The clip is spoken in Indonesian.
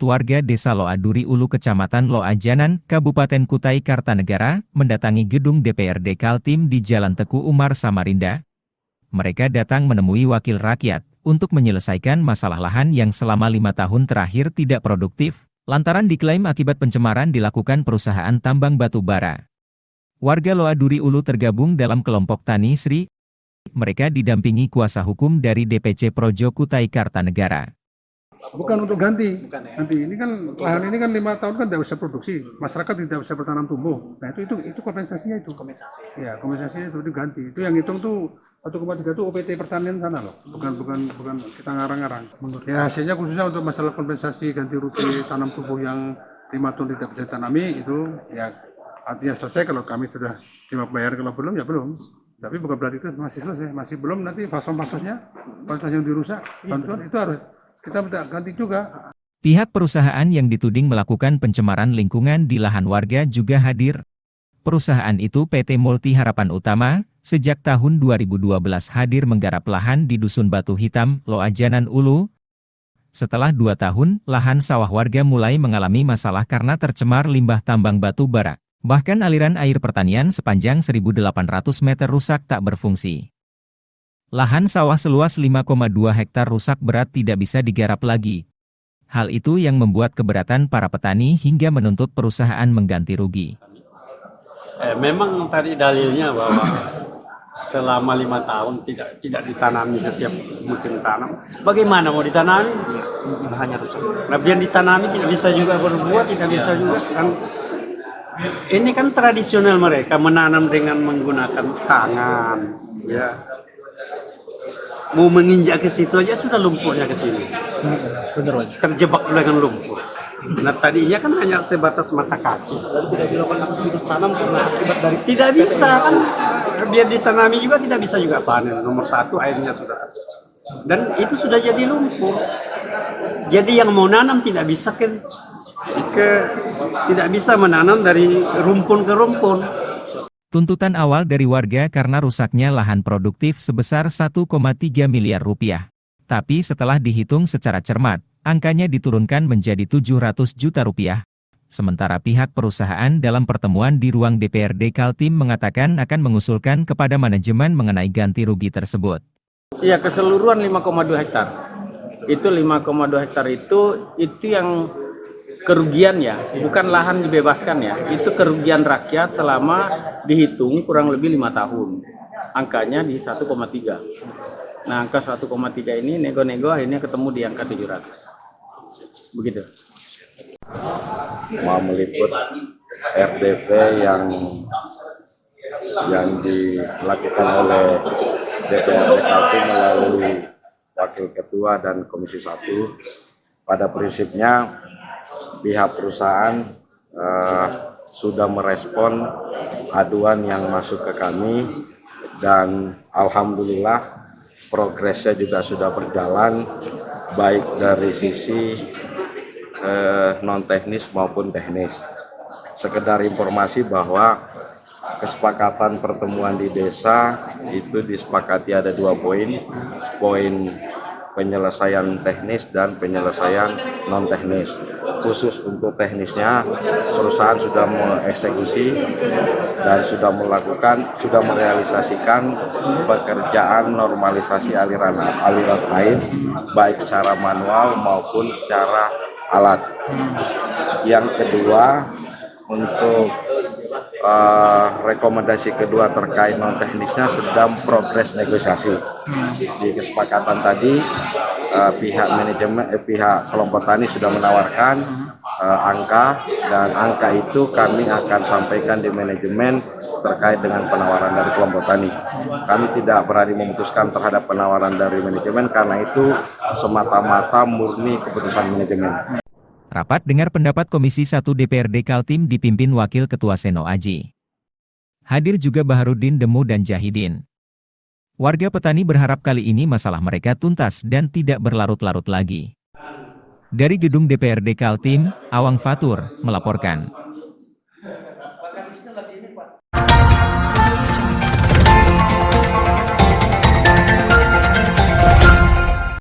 warga Desa Loa Duri Ulu Kecamatan Loa Janan, Kabupaten Kutai Kartanegara, mendatangi gedung DPRD Kaltim di Jalan Teku Umar Samarinda. Mereka datang menemui wakil rakyat untuk menyelesaikan masalah lahan yang selama 5 tahun terakhir tidak produktif, lantaran diklaim akibat pencemaran dilakukan perusahaan tambang batu bara. Warga Loa Duri Ulu tergabung dalam kelompok Tani Sri. Mereka didampingi kuasa hukum dari DPC Projo Kutai Kartanegara. Bukan untuk ganti. Nanti ini kan lahan ini kan 5 tahun kan tidak bisa produksi, masyarakat tidak bisa bertanam tumbuh. Nah itu kompensasinya itu. Ya kompensasinya itu diganti. Itu yang hitung tuh 1,3 itu OPT pertanian sana loh. Bukan kita ngarang-ngarang. Ya hasilnya khususnya untuk masalah kompensasi ganti rugi tanam tumbuh yang 5 tahun tidak bisa ditanami itu ya artinya selesai kalau kami sudah terima bayar, kalau belum ya belum. Tapi bukan berarti itu masih selesai, masih belum nanti fasos-fasosnya, fasilitas yang dirusak, bantuan itu harus kita minta ganti juga. Pihak perusahaan yang dituding melakukan pencemaran lingkungan di lahan warga juga hadir. Perusahaan itu PT Multi Harapan Utama, sejak tahun 2012 hadir menggarap lahan di Dusun Batu Hitam, Loa Janan Ulu. Setelah 2 tahun, lahan sawah warga mulai mengalami masalah karena tercemar limbah tambang batu bara. Bahkan aliran air pertanian sepanjang 1.800 meter rusak tak berfungsi. Lahan sawah seluas 5,2 hektar rusak berat tidak bisa digarap lagi. Hal itu yang membuat keberatan para petani hingga menuntut perusahaan mengganti rugi. Memang tadi dalilnya bahwa selama 5 tahun tidak ditanami setiap musim tanam. Bagaimana mau ditanami? Hanya rusak. Nah, biar ditanami tidak bisa juga berbuah, tidak bisa juga kan. Ini kan tradisional mereka menanam dengan menggunakan tangan, ya. Mau menginjak ke situ aja sudah lumpurnya ke sini. Benar, Pak. Terjebak dengan lumpur. Nah tadinya kan hanya sebatas mata kaki. Lalu tidak dilakukan aktivitas tanam karena akibat dari Tidak bisa kan, biar ditanami juga tidak bisa juga panen. Nomor 1 airnya sudah tercemar. Dan itu sudah jadi lumpur. Jadi yang mau nanam tidak bisa tidak bisa menanam dari rumpun ke rumpun. Tuntutan awal dari warga karena rusaknya lahan produktif sebesar 1,3 miliar rupiah. Tapi setelah dihitung secara cermat, angkanya diturunkan menjadi 700 juta rupiah. Sementara pihak perusahaan dalam pertemuan di ruang DPRD Kaltim mengatakan akan mengusulkan kepada manajemen mengenai ganti rugi tersebut. Iya, keseluruhan 5,2 hektar. Itu 5,2 hektar itu yang kerugian ya, bukan lahan dibebaskan ya. Itu kerugian rakyat selama dihitung kurang lebih 5 tahun. Angkanya di 1,3. Nah, angka 1,3 ini nego-nego akhirnya ketemu di angka 700. Begitu. Mau meliput RDP yang dilakukan oleh DPRD Kaltim melalui Wakil Ketua dan Komisi 1. Pada prinsipnya pihak perusahaan sudah merespon aduan yang masuk ke kami dan alhamdulillah progresnya juga sudah berjalan baik dari sisi non teknis maupun teknis. Sekedar informasi bahwa kesepakatan pertemuan di desa itu disepakati ada 2 poin, poin penyelesaian teknis dan penyelesaian non teknis. Khusus untuk teknisnya, perusahaan sudah mengeksekusi dan sudah merealisasikan pekerjaan normalisasi aliran air baik secara manual maupun secara alat. Yang kedua, untuk rekomendasi kedua terkait non teknisnya sedang progres negosiasi. Di kesepakatan tadi pihak manajemen pihak kelompok tani sudah menawarkan angka, dan angka itu kami akan sampaikan di manajemen terkait dengan penawaran dari kelompok tani. Kami tidak berani memutuskan terhadap penawaran dari manajemen karena itu semata-mata murni keputusan manajemen. Rapat dengar pendapat Komisi 1 DPRD Kaltim dipimpin Wakil Ketua Seno Aji. Hadir juga Baharudin Demu dan Jahidin. Warga petani berharap kali ini masalah mereka tuntas dan tidak berlarut-larut lagi. Dari gedung DPRD Kaltim, Awang Fatur melaporkan.